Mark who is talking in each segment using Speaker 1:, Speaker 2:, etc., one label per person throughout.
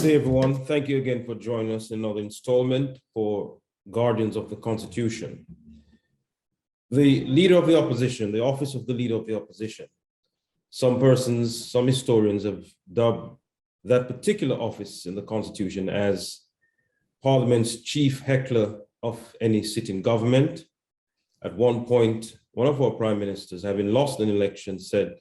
Speaker 1: day, everyone. Thank you again for joining us in another installment for Guardians of the Constitution. The Leader of the Opposition, the office of the Leader of the Opposition. Some persons, some historians have dubbed that particular office in the Constitution as Parliament's chief heckler of any sitting government. At one point, one of our prime ministers, having lost an election, said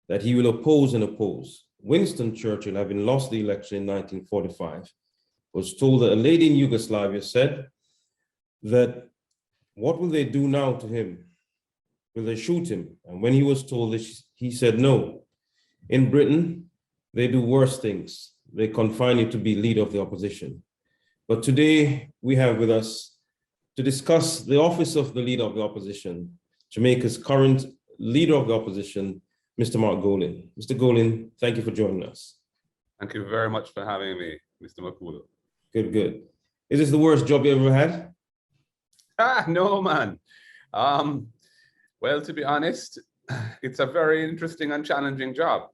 Speaker 1: that he will oppose and oppose. Winston Churchill, having lost the election in 1945, was told that a lady in Yugoslavia said that, what will they do now to him? Will they shoot him? And when he was told this, he said, no. In Britain, they do worse things. They confine you to be leader of the opposition. But today we have with us to discuss the office of the leader of the opposition, Jamaica's current leader of the opposition, Mr. Mark Golin. Mr. Golin, thank you for joining us.
Speaker 2: Thank you very much for having me, Mr. Mukulu.
Speaker 1: Good, good. Is this the worst job you ever had?
Speaker 2: No, man. Well, to be honest, it's a very interesting and challenging job.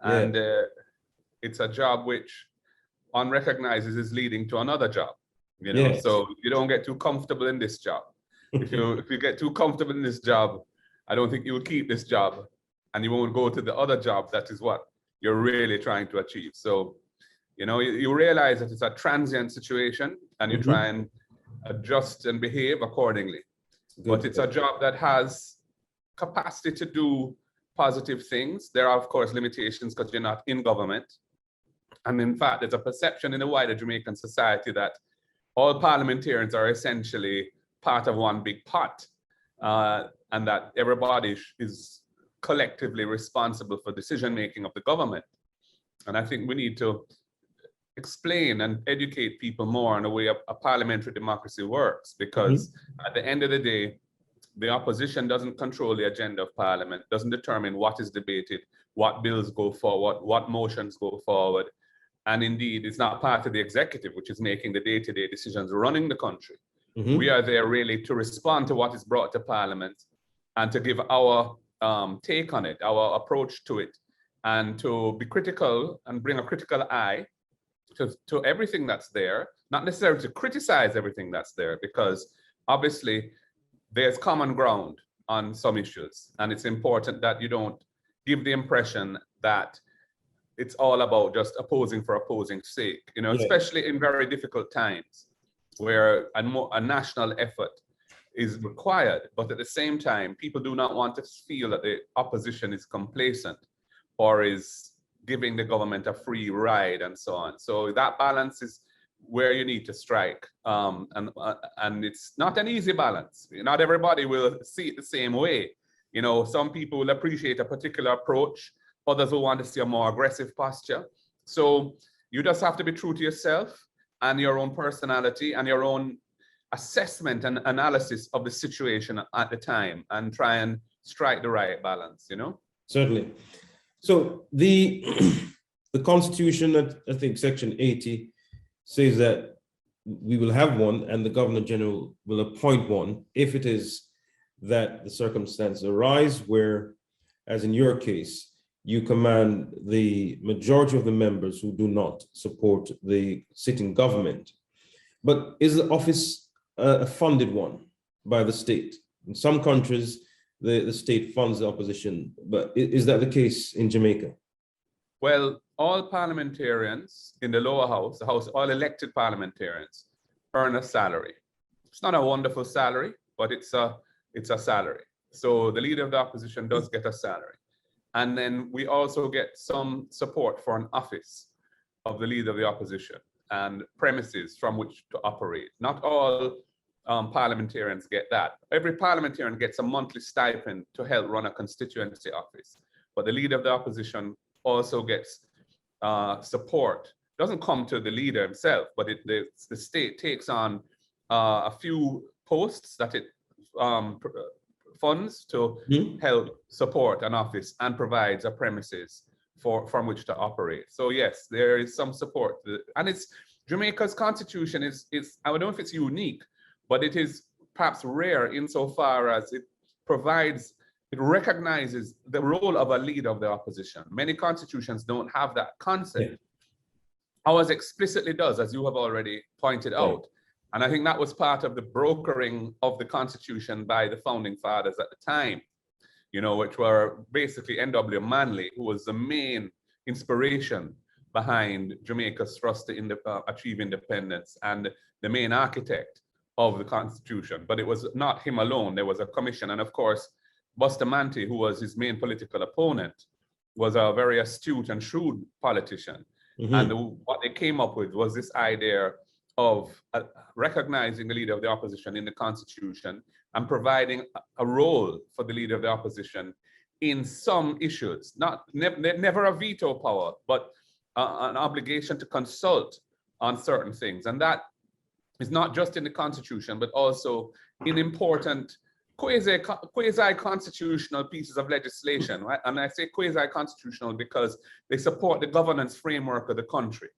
Speaker 1: Yeah.
Speaker 2: And it's a job which unrecognizes is leading to another job. You know,
Speaker 1: Yes.
Speaker 2: So you don't get too comfortable in this job. If you get too comfortable in this job, I don't think you will keep this job, and you won't go to the other job that is what you're really trying to achieve. So, you know, you realize that it's a transient situation, and you try and adjust and behave accordingly.
Speaker 1: Good.
Speaker 2: But it's a job that has capacity to do positive things. There are, of course, limitations because you're not in government. And in fact, there's a perception in the wider Jamaican society that all parliamentarians are essentially part of one big pot, and that everybody is collectively responsible for decision-making of the government. And I think we need to explain and educate people more on the way a parliamentary democracy works, because at the end of the day, the opposition doesn't control the agenda of parliament, doesn't determine what is debated, what bills go forward, what motions go forward. And indeed, it's not part of the executive, which is making the day-to-day decisions running the country. We are there really to respond to what is brought to parliament and to give our take on it, our approach to it, and to be critical and bring a critical eye to everything that's there, not necessarily to criticize everything that's there, because obviously there's common ground on some issues, and it's important that you don't give the impression that it's all about just opposing for opposing's sake, you know, especially in very difficult times where a national effort is required. But at the same time, people do not want to feel that the opposition is complacent or is giving the government a free ride and so on. So that balance is where you need to strike. And it's not an easy balance. Not everybody will see it the same way. You know, some people will appreciate a particular approach, others will want to see a more aggressive posture. So you just have to be true to yourself and your own personality and your own assessment and analysis of the situation at the time, and try and strike the right balance, you know?
Speaker 1: Certainly. So the Constitution, I think Section 80, says that we will have one and the Governor General will appoint one if it is that the circumstances arise where, as in your case, you command the majority of the members who do not support the sitting government. But is the office a funded one by the state? In some countries, the state funds the opposition, but is that the case in Jamaica?
Speaker 2: Well, all parliamentarians in the lower house, all elected parliamentarians earn a salary. It's not a wonderful salary, but it's a salary. So the leader of the opposition does get a salary. And then we also get some support for an office of the leader of the opposition and premises from which to operate. Not all parliamentarians get that. Every parliamentarian gets a monthly stipend to help run a constituency office. But the leader of the opposition also gets support. It doesn't come to the leader himself, but the state takes on a few posts that it funds to help support an office and provides a premises from which to operate. So yes, there is some support. And it's Jamaica's constitution is I don't know if it's unique, but it is perhaps rare insofar as it recognizes the role of a leader of the opposition. Many constitutions don't have that concept ours explicitly does, as you have already pointed out. And I think that was part of the brokering of the Constitution by the founding fathers at the time, you know, which were basically N.W. Manley, who was the main inspiration behind Jamaica's thrust to achieve independence and the main architect of the Constitution. But it was not him alone. There was a commission. And of course, Bustamante, who was his main political opponent, was a very astute and shrewd politician. And what they came up with was this idea of recognizing the leader of the opposition in the Constitution and providing a role for the leader of the opposition in some issues, never a veto power, but an obligation to consult on certain things. And that is not just in the Constitution, but also in important quasi-constitutional pieces of legislation, right? And I say quasi-constitutional because they support the governance framework of the country.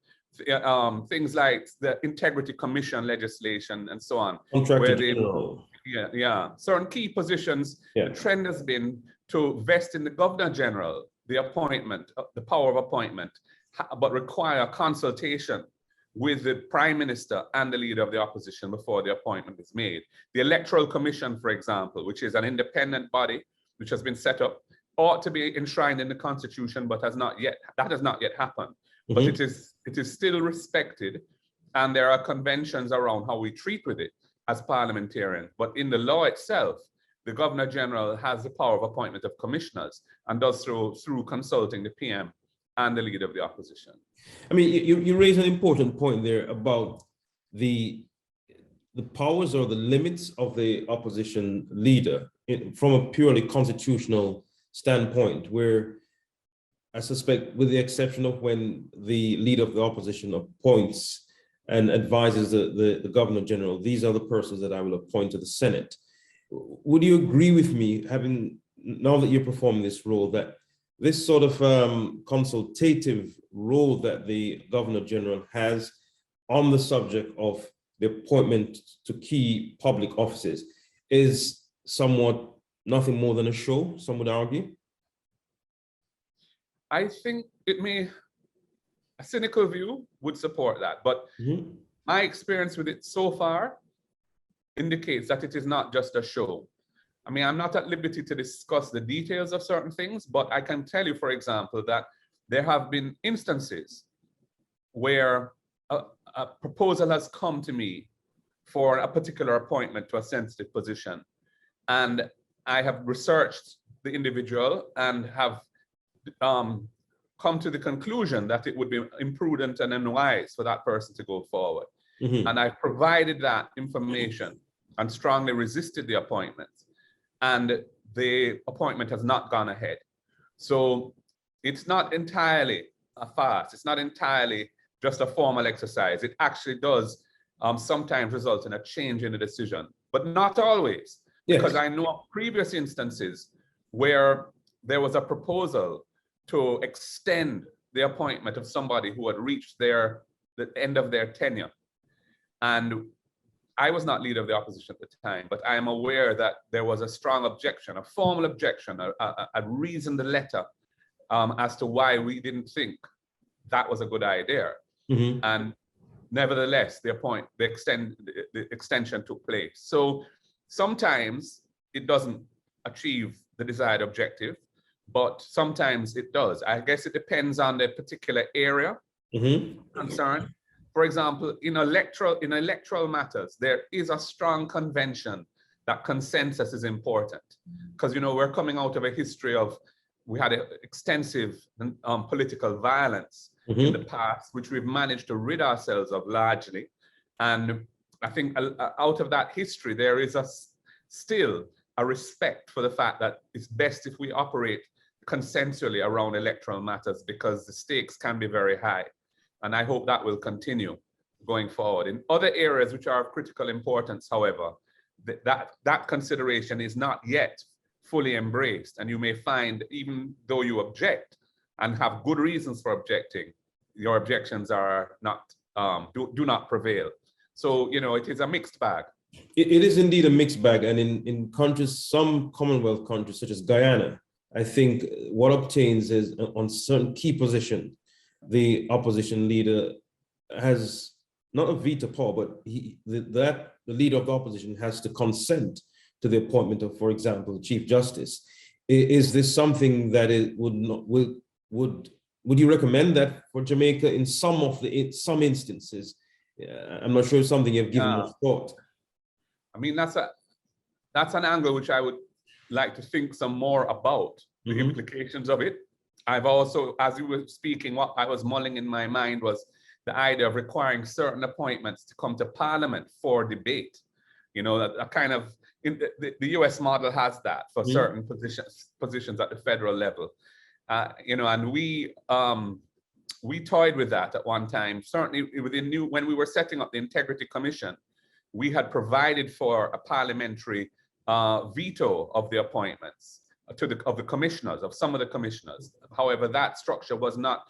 Speaker 2: Things like the Integrity Commission legislation and so on. Certain key positions, the trend has been to vest in the Governor General the appointment, the power of appointment, but require consultation with the Prime Minister and the leader of the opposition before the appointment is made. The Electoral Commission, for example, which is an independent body which has been set up, ought to be enshrined in the Constitution, but that has not yet happened. But it is still respected, and there are conventions around how we treat with it as parliamentarians. But in the law itself, the Governor General has the power of appointment of commissioners and does through consulting the PM and the leader of the opposition.
Speaker 1: I mean, you raise an important point there about the powers or the limits of the opposition leader from a purely constitutional standpoint, where I suspect, with the exception of when the leader of the opposition appoints and advises the Governor General, these are the persons that I will appoint to the Senate. Would you agree with me, now that you're performing this role, that this sort of consultative role that the Governor General has on the subject of the appointment to key public offices is somewhat nothing more than a show, some would argue?
Speaker 2: I think a cynical view would support that, but my experience with it so far indicates that it is not just a show. I mean, I'm not at liberty to discuss the details of certain things, but I can tell you, for example, that there have been instances where a proposal has come to me for a particular appointment to a sensitive position, and I have researched the individual and have come to the conclusion that it would be imprudent and unwise for that person to go forward. And I provided that information and strongly resisted the appointment. And the appointment has not gone ahead. So it's not entirely a farce. It's not entirely just a formal exercise. It actually does sometimes result in a change in the decision, but not always. Because I know of previous instances where there was a proposal to extend the appointment of somebody who had reached the end of their tenure. And I was not leader of the opposition at the time, but I am aware that there was a strong objection, a formal objection, a reasoned letter as to why we didn't think that was a good idea. And nevertheless, the extension took place. So sometimes it doesn't achieve the desired objective, but sometimes it does. I guess it depends on the particular area concerned. For example, in electoral matters, there is a strong convention that consensus is important, because we're coming out of a history of, we had extensive political violence in the past, which we've managed to rid ourselves of largely. And I think out of that history, there is still a respect for the fact that it's best if we operate consensually around electoral matters, because the stakes can be very high. And I hope that will continue going forward. In other areas which are of critical importance, however, that consideration is not yet fully embraced. And you may find, even though you object and have good reasons for objecting, your objections are not do not prevail. So, it is a mixed bag.
Speaker 1: It is indeed a mixed bag. And in countries, some Commonwealth countries, such as Guyana, I think what obtains is on certain key positions, the opposition leader has not a veto power, but the leader of the opposition has to consent to the appointment of, for example, the Chief Justice. Is this something that it would you recommend that for Jamaica in some instances? I'm not sure it's something you've given much thought.
Speaker 2: I mean, that's an angle which I would like to think some more about, the implications of it. I've also, as you were speaking, what I was mulling in my mind was the idea of requiring certain appointments to come to Parliament for debate. You know, that a kind of, the US model has that for certain positions at the federal level. You know, and we toyed with that at one time. Certainly when we were setting up the Integrity Commission, we had provided for a parliamentary veto of the appointments of the commissioners, of some of the commissioners. However, that structure was not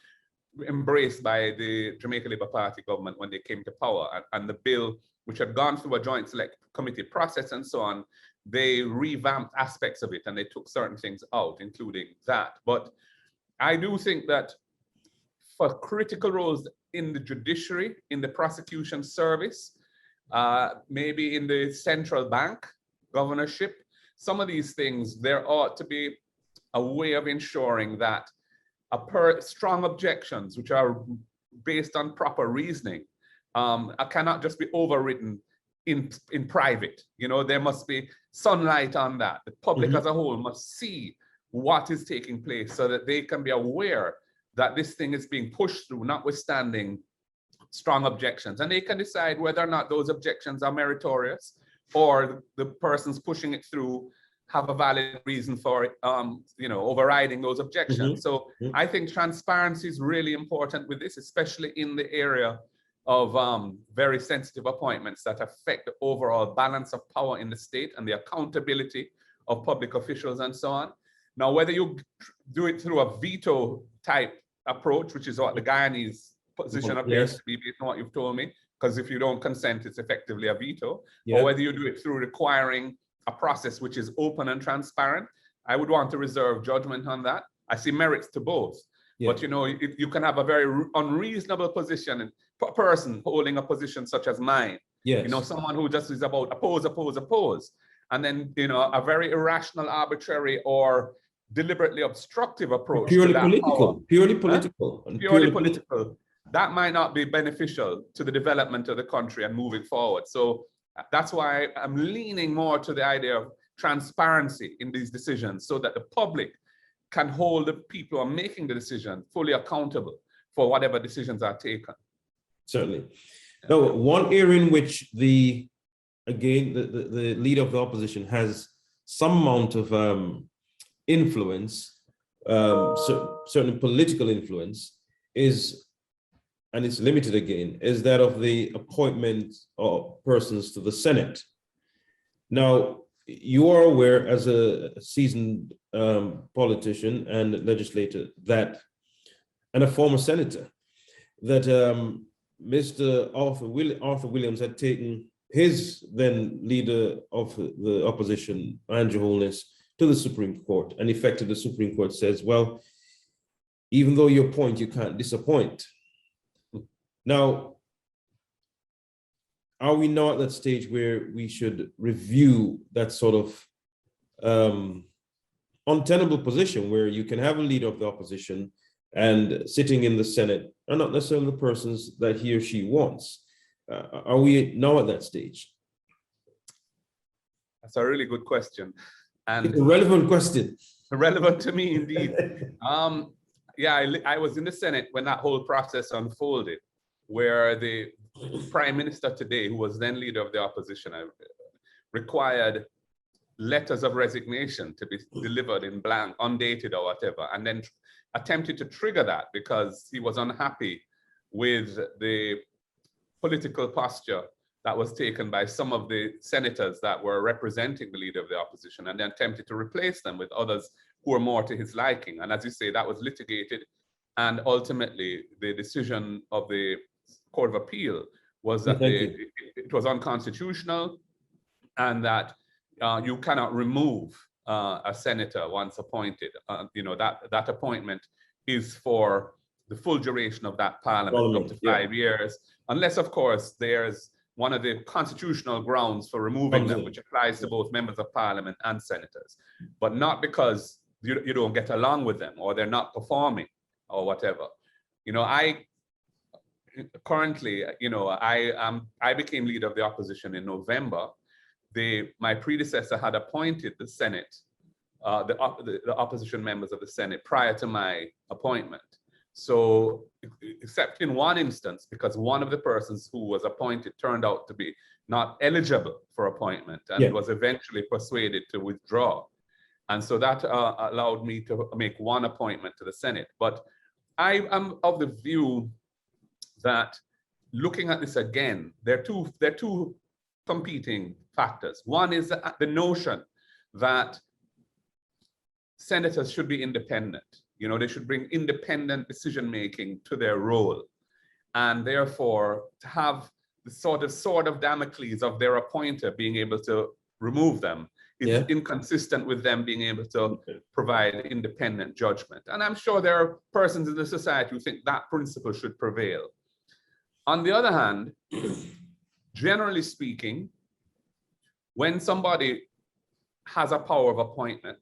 Speaker 2: embraced by the Jamaica Labour Party government when they came to power, and the bill, which had gone through a joint select committee process and so on, they revamped aspects of it and they took certain things out, including that. But I do think that for critical roles in the judiciary, in the prosecution service, maybe in the central bank governorship, some of these things, there ought to be a way of ensuring that strong objections, which are based on proper reasoning, cannot just be overridden in private. You know, there must be sunlight on that. The public as a whole must see what is taking place so that they can be aware that this thing is being pushed through, notwithstanding strong objections. And they can decide whether or not those objections are meritorious or the persons pushing it through have a valid reason for it, you know, overriding those objections. So I think transparency is really important with this, especially in the area of very sensitive appointments that affect the overall balance of power in the state and the accountability of public officials and so on. Now, whether you do it through a veto type approach, which is what the Guyanese position appears to be based on what you've told me, because if you don't consent, it's effectively a veto, or whether you do it through requiring a process which is open and transparent, I would want to reserve judgment on that. I see merits to both, but you know, you can have a very unreasonable position and person holding a position such as mine. You know, someone who just is about oppose, and then, you know, a very irrational, arbitrary, or deliberately obstructive approach.
Speaker 1: Purely
Speaker 2: to
Speaker 1: political, purely political.
Speaker 2: Purely political. That might not be beneficial to the development of the country and moving forward. So that's why I'm leaning more to the idea of transparency in these decisions so that the public can hold the people who are making the decision fully accountable for whatever decisions are taken.
Speaker 1: Certainly. Now, one area in which the leader of the opposition has some amount of influence, certain political influence, is, and it's limited again, is that of the appointment of persons to the Senate. Now, you are aware as a seasoned politician and legislator that, and a former senator, that Mr. Arthur Williams had taken his then leader of the opposition, Andrew Holness, to the Supreme Court, and effectively the Supreme Court says, well, even though you appoint, you can't disappoint. Now, are we now at that stage where we should review that sort of untenable position where you can have a leader of the opposition and sitting in the Senate are not necessarily the persons that he or she wants? Are we now at that stage?
Speaker 2: That's a really good question. And
Speaker 1: it's a relevant question.
Speaker 2: Relevant to me, indeed. Yeah, I was in the Senate when that whole process unfolded, where the Prime Minister today, who was then leader of the opposition, required letters of resignation to be delivered in blank, undated or whatever, and then attempted to trigger that because he was unhappy with the political posture that was taken by some of the senators that were representing the leader of the opposition, and then attempted to replace them with others who were more to his liking. And as you say, that was litigated. And ultimately, the decision of the Court of Appeal was that it was unconstitutional, and that you cannot remove a senator once appointed. You know, that appointment is for the full duration of that parliament, up to 5 years, unless, of course, there's one of the constitutional grounds for removing them, which applies to both members of parliament and senators, but not because you don't get along with them or they're not performing or whatever. You know, I currently, you know, I became leader of the opposition in November. My predecessor had appointed the Senate, the opposition members of the Senate prior to my appointment. So, except in one instance, because one of the persons who was appointed turned out to be not eligible for appointment and was eventually persuaded to withdraw. And so that allowed me to make one appointment to the Senate. But I am of the view that looking at this again, there are two competing factors. One is the notion that senators should be independent. You know, they should bring independent decision-making to their role. And therefore, to have the sort of sword of Damocles of their appointer being able to remove them is inconsistent with them being able to provide independent judgment. And I'm sure there are persons in the society who think that principle should prevail. On the other hand, generally speaking, when somebody has a power of appointment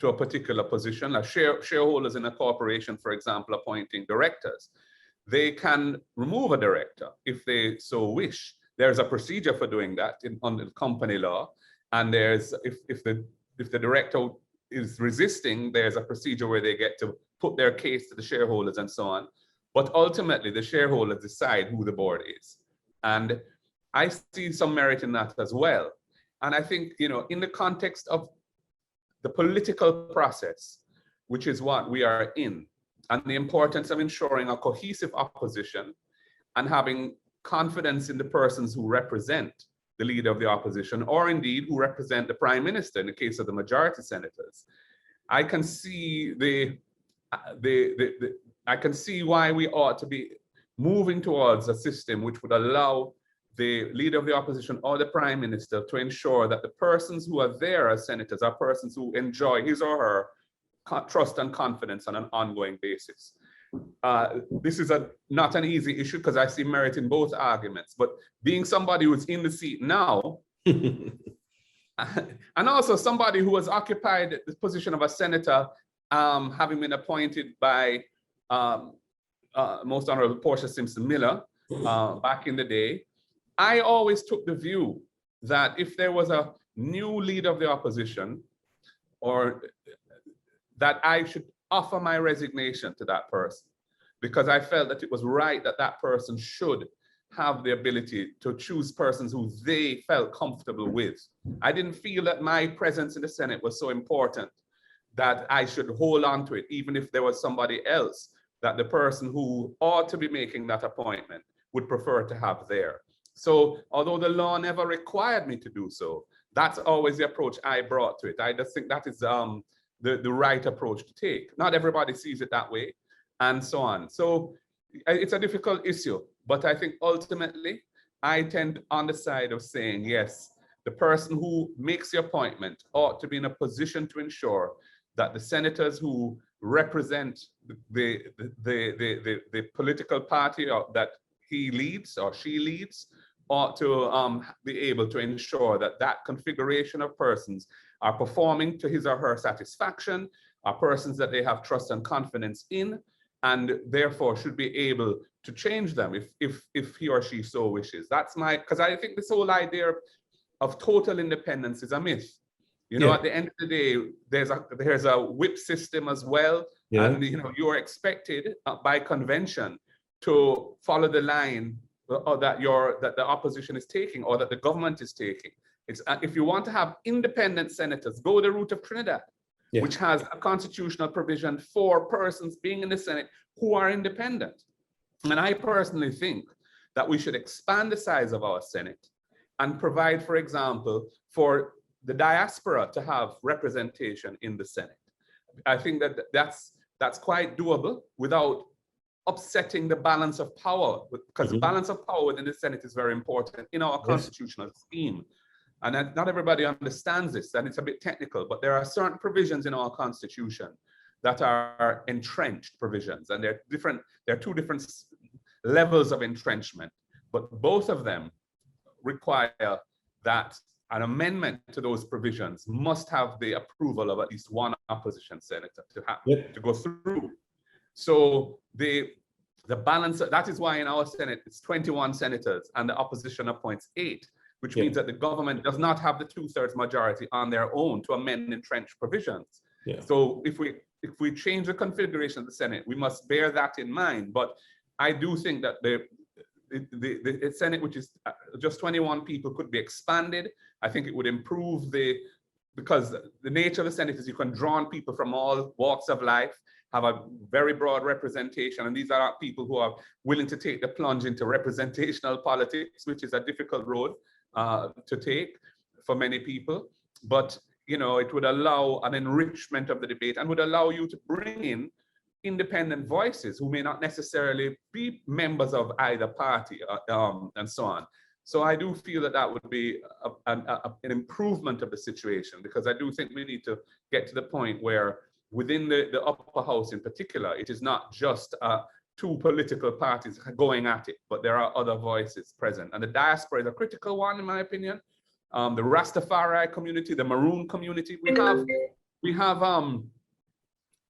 Speaker 2: to a particular position, like shareholders in a corporation, for example, appointing directors, they can remove a director if they so wish. There's a procedure for doing that under company law, and there's if the director is resisting, there's a procedure where they get to put their case to the shareholders and so on. But ultimately, the shareholders decide who the board is, and I see some merit in that as well. And I think, you know, in the context of the political process, which is what we are in, and the importance of ensuring a cohesive opposition and having confidence in the persons who represent the leader of the opposition, or indeed who represent the prime minister in the case of the majority senators, I can see I can see why we ought to be moving towards a system which would allow the leader of the opposition or the prime minister to ensure that the persons who are there as senators are persons who enjoy his or her trust and confidence on an ongoing basis. This is not an easy issue because I see merit in both arguments, but being somebody who's in the seat now, and also somebody who has occupied the position of a senator, having been appointed by Most Honorable Portia Simpson Miller back in the day, I always took the view that if there was a new leader of the opposition, or that I should offer my resignation to that person, because I felt that it was right that that person should have the ability to choose persons who they felt comfortable with. I didn't feel that my presence in the Senate was so important that I should hold on to it, even if there was somebody else that the person who ought to be making that appointment would prefer to have there. So although the law never required me to do so, that's always the approach I brought to it. I just think that is the right approach to take. Not everybody sees it that way, and so on. So it's a difficult issue, but I think ultimately I tend on the side of saying, yes, the person who makes the appointment ought to be in a position to ensure that the senators who represent the political party that he leads or she leads ought to be able to ensure that that configuration of persons are performing to his or her satisfaction, are persons that they have trust and confidence in, and therefore should be able to change them if he or she so wishes. That's because I think this whole idea of total independence is a myth. You know, at the end of the day, there's a whip system as well, and you know, you are expected by convention to follow the line that the opposition is taking or that the government is taking. It's if you want to have independent senators, go the route of Trinidad, which has a constitutional provision for persons being in the Senate who are independent. And I personally think that we should expand the size of our Senate and provide, for example, for the diaspora to have representation in the Senate. I think that that's quite doable without upsetting the balance of power, because the balance of power within the Senate is very important in our constitutional scheme. And not everybody understands this, and it's a bit technical, but there are certain provisions in our constitution that are entrenched provisions, and there are two different levels of entrenchment, but both of them require that an amendment to those provisions must have the approval of at least one opposition senator to go through. So the balance, that is why in our Senate, it's 21 senators and the opposition appoints 8, which means that the government does not have the 2/3 majority on their own to amend entrenched provisions. So if we change the configuration of the Senate, we must bear that in mind. But I do think that the Senate, which is just 21 people, could be expanded. I think it would improve because the nature of the Senate is you can draw on people from all walks of life, have a very broad representation, and these are people who are willing to take the plunge into representational politics, which is a difficult road to take for many people. But it would allow an enrichment of the debate and would allow you to bring in independent voices who may not necessarily be members of either party and so on. So I do feel that would be an improvement of the situation, because I do think we need to get to the point where within the upper house in particular, it is not just two political parties going at it, but there are other voices present. And the diaspora is a critical one, in my opinion. The Rastafari community, the Maroon community, we have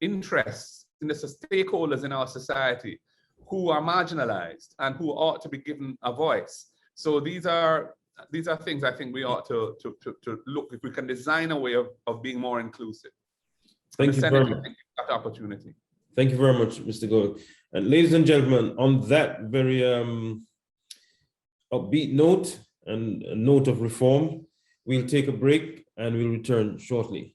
Speaker 2: interests in the stakeholders in our society who are marginalized and who ought to be given a voice. So these are things I think we ought to look if we can design a way of being more inclusive.
Speaker 1: Thank you very much.
Speaker 2: That opportunity.
Speaker 1: Thank you very much, Mr. Gold. And ladies and gentlemen, on that very upbeat note and a note of reform, we'll take a break and we'll return shortly.